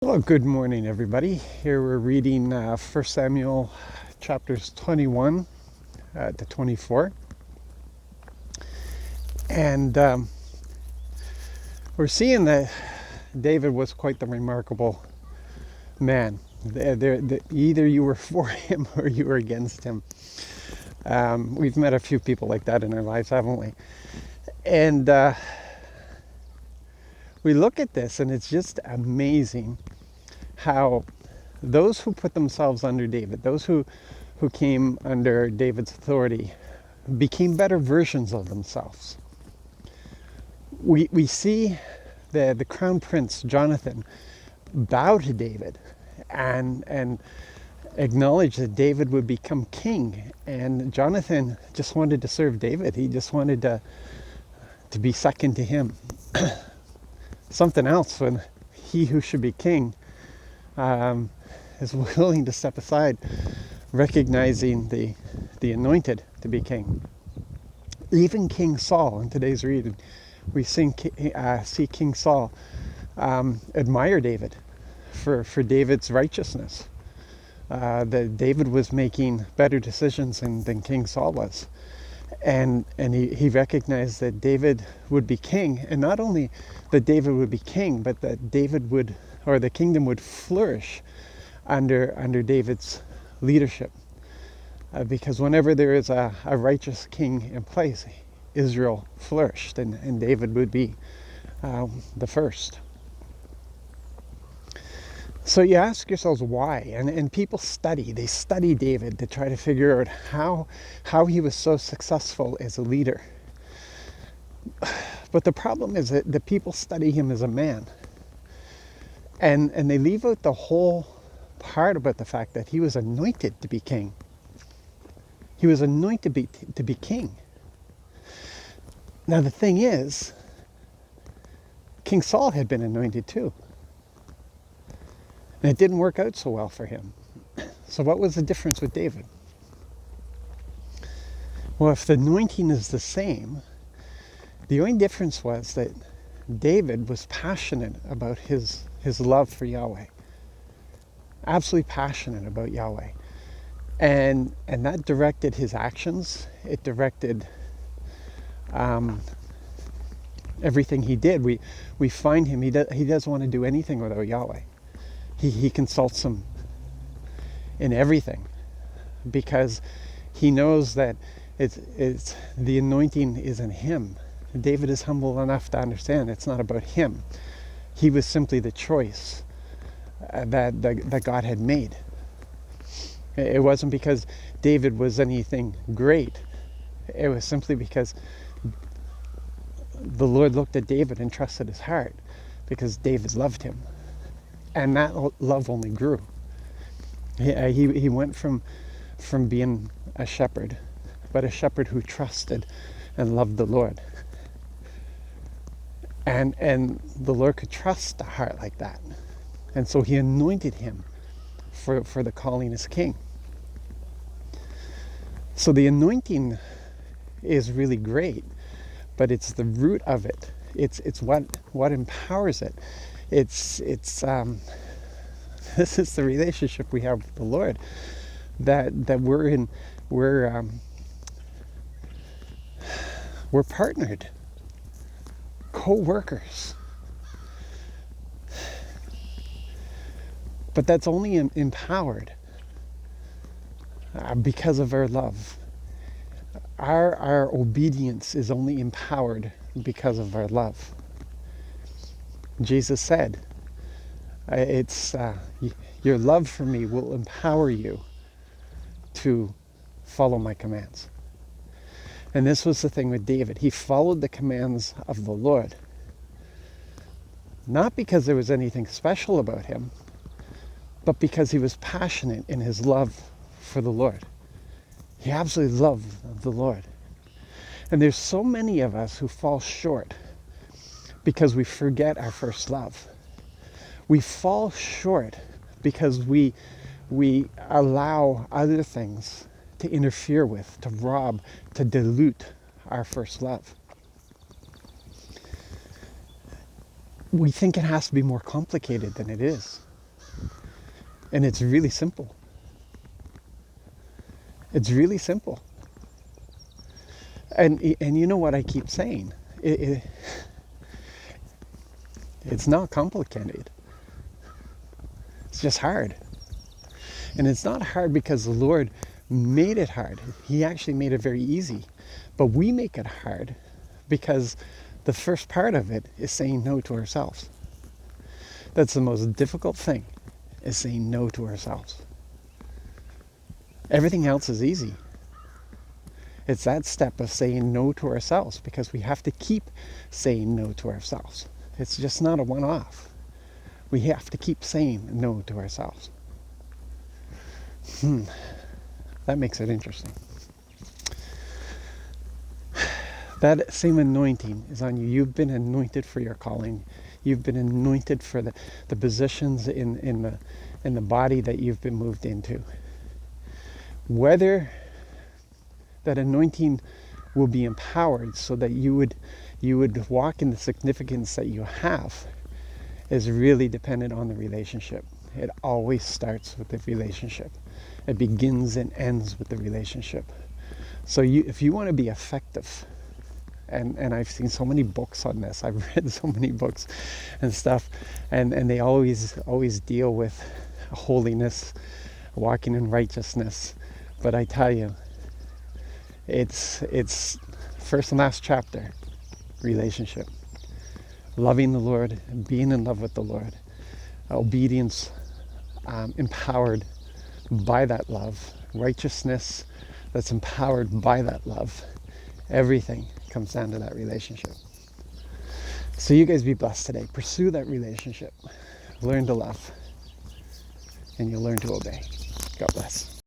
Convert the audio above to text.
Well, good morning, everybody. Here we're reading 1 Samuel chapters 21 to 24. And we're seeing that David was quite the remarkable man. Either you were for him or you were against him. We've met a few people like that in our lives, haven't we? And we look at this, and it's just amazing how those who put themselves under David, those who came under David's authority, became better versions of themselves. We see the crown prince Jonathan bow to David and acknowledge that David would become king. And Jonathan just wanted to serve David. He just wanted to be second to him. Something else when he who should be king is willing to step aside, recognizing the anointed to be king. Even King Saul, in today's reading, we see King Saul admire David for David's righteousness. That David was making better decisions than King Saul was. And he recognized that David would be king, and not only that David would be king, but that David would, or the kingdom would flourish under David's leadership. Because whenever there is a righteous king in place, Israel flourished, and David would be the first. So you ask yourselves why, and people study David to try to figure out how he was so successful as a leader. But the problem is that the people study him as a man, and they leave out the whole part about the fact that he was anointed to be king. He was anointed to be king. Now the thing is, King Saul had been anointed too. And it didn't work out so well for him. So what was the difference with David? Well, if the anointing is the same, the only difference was that David was passionate about his love for Yahweh. Absolutely passionate about Yahweh. And that directed his actions. It directed everything he did. We find him, he doesn't want to do anything without Yahweh. He consults him in everything, because he knows that it's the anointing is in him. David is humble enough to understand it's not about him. He was simply the choice that God had made. It wasn't because David was anything great. It was simply because the Lord looked at David and trusted his heart, because David loved him. And that love only grew. He went from being a shepherd, but a shepherd who trusted and loved the Lord. And the Lord could trust a heart like that. And so he anointed him for the calling as king. So the anointing is really great, but it's the root of it. It's what empowers it. It's this is the relationship we have with the Lord, that we're partnered, co-workers. But that's only empowered because of our love. Our obedience is only empowered because of our love. Jesus said, it's your love for me will empower you to follow my commands. And this was the thing with David. He followed the commands of the Lord, not because there was anything special about him, but because he was passionate in his love for the Lord. He absolutely loved the Lord. And there's so many of us who fall short because we forget our first love. We fall short because we allow other things to interfere with, to rob, to dilute our first love. We think it has to be more complicated than it is. And it's really simple. It's really simple. And you know what I keep saying? It's not complicated. It's just hard. And it's not hard because the Lord made it hard. He actually made it very easy. But we make it hard because the first part of it is saying no to ourselves. That's the most difficult thing, is saying no to ourselves. Everything else is easy. It's that step of saying no to ourselves, because we have to keep saying no to ourselves. It's just not a one-off. We have to keep saying no to ourselves. That makes it interesting. That same anointing is on you. You've been anointed for your calling. You've been anointed for the positions in the body that you've been moved into. Whether that anointing will be empowered so that you would walk in the significance that you have is really dependent on the relationship. It always starts with the relationship. It begins and ends with the relationship. So if you want to be effective, and I've seen so many books on this, I've read so many books and stuff, and they always deal with holiness, walking in righteousness. But I tell you, it's first and last chapter, relationship. Loving the Lord, being in love with the Lord, obedience, empowered by that love, righteousness that's empowered by that love. Everything comes down to that relationship. So you guys be blessed today. Pursue that relationship. Learn to love, and you'll learn to obey. God bless.